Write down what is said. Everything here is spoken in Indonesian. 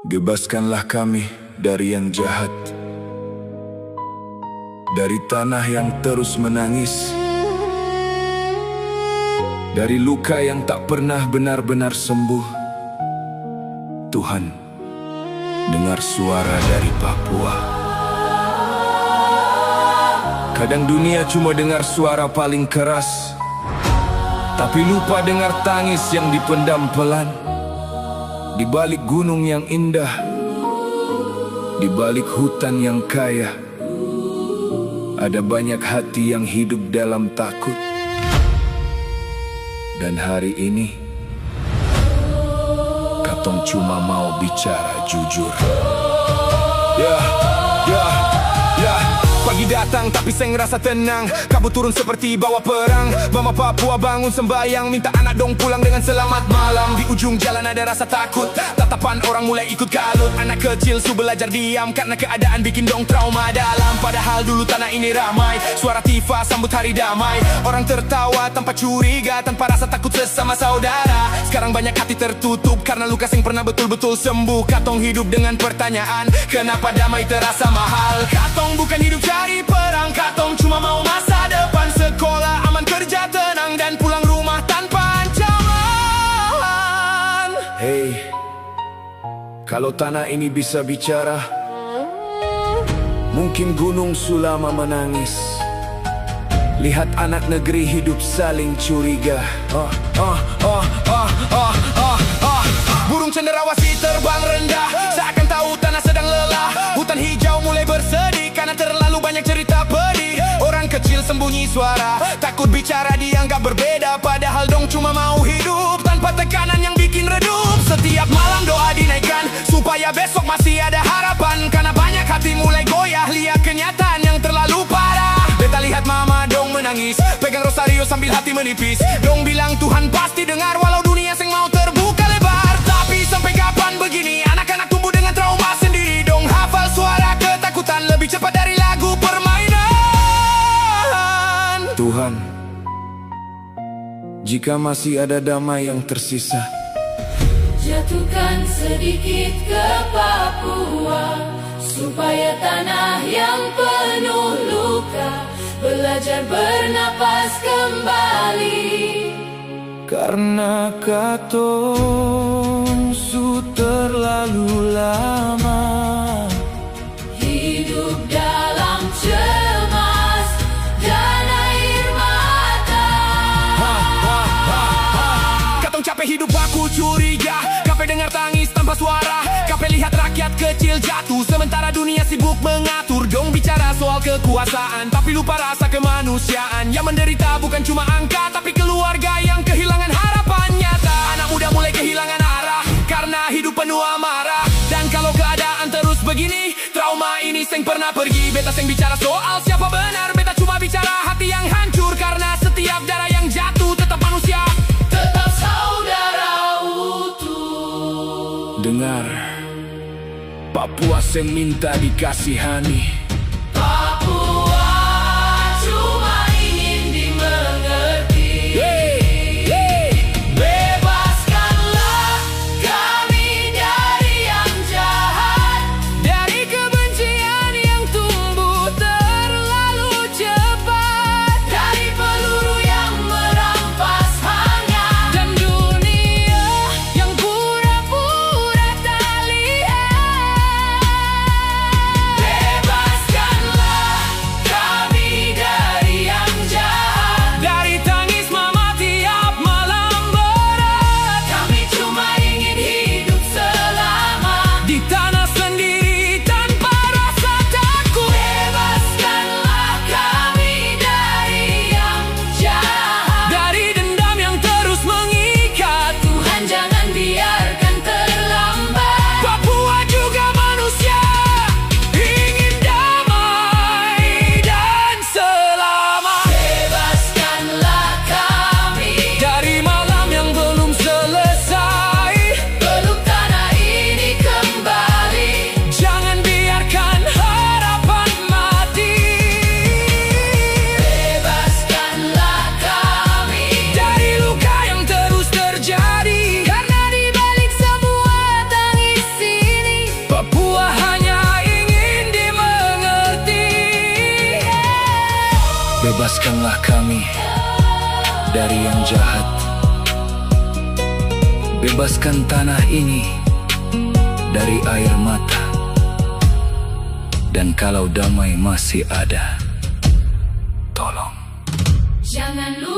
Bebaskanlah kami dari yang jahat, dari tanah yang terus menangis, dari luka yang tak pernah benar-benar sembuh. Tuhan, dengar suara dari Papua. Kadang dunia cuma dengar suara paling keras, tapi lupa dengar tangis yang dipendam pelan. Di balik gunung yang indah, di balik hutan yang kaya, ada banyak hati yang hidup dalam takut. Dan hari ini, katong cuma mau bicara jujur. Ya. Pagi datang tapi saya ngerasa tenang. Kabut turun seperti bawa perang. Mama Papua bangun sembayang, minta anak dong pulang dengan selamat malam. Di ujung jalan ada rasa takut, tatapan orang mulai ikut kalut. Anak kecil su belajar diam karena keadaan bikin dong trauma dalam. Padahal dulu tanah ini ramai, suara tifa sambut hari damai. Orang tertawa tanpa curiga, tanpa rasa takut sesama saudara. Sekarang banyak hati tertutup karena luka yang pernah betul-betul sembuh. Katong hidup dengan pertanyaan, kenapa damai terasa mahal? Katong bukan hidup cari perang, katong cuma mau masa depan. Sekolah aman, kerja tenang, dan pulang rumah tanpa ancaman. Hey, kalau tanah ini bisa bicara, mungkin gunung sulama menangis. Lihat anak negeri hidup saling curiga. Burung cenderawasih terbang rendah, seakan tahu tanah sedang lelah. Hutan hijau mulai bersedih karena terlalu banyak cerita pedih. Orang kecil sembunyi suara, takut bicara dianggap berbeda. Padahal dong cuma mau hidup tanpa tekanan yang bikin redup. Setiap malam doa dinaikkan supaya besok masih ada harapan. Karena banyak hati mulai goyah lihat kenyataan yang terlalu parah. Beta lihat mama dong menangis, pegang rosario sambil hati menipis. Dong bilang Tuhan pasti dengar walau dunia seng mau terbuka lebar. Tapi sampai kapan begini, anak-anak tumbuh dengan trauma sendiri. Dong hafal suara ketakutan lebih cepat dari lagu permainan. Tuhan, jika masih ada damai yang tersisa, jatuhkan sedikit ke Papua, supaya tanah yang penuh luka belajar bernapas kembali. karena katong su terlalu lama hidup dalam cemas dan air mata. Katong capek hidup aku curiga, capek dengar tangis tanpa suara, capek lihat rakyat kecil jatuh sementara dunia sibuk mengatur. Dong bicara soal kekuasaan tapi lupa rasa kemanusiaan. Yang menderita bukan cuma angka tapi keluarga yang kehilangan harapan nyata. Anak muda mulai kehilangan arah karena hidup penuh amarah. Dan kalau keadaan terus begini, trauma ini seng pernah pergi. Beta seng bicara soal siapa benar, beta cuma bicara hati yang hancur. Karena setiap darah yang jatuh tetap manusia, Tetap saudara utuh. dengar, Papua seng minta dikasihani. Papua cuma ingin dimengerti. Bebaskanlah kami dari yang jahat, Dari kebencian yang tumbuh terlalu cepat, dari peluru yang merampas hangat, dan dunia yang pura-pura tak lihat. bebas Bebaskanlah kami dari yang jahat. Bebaskan tanah ini dari air mata. Dan kalau damai masih ada, tolong Jangan lupa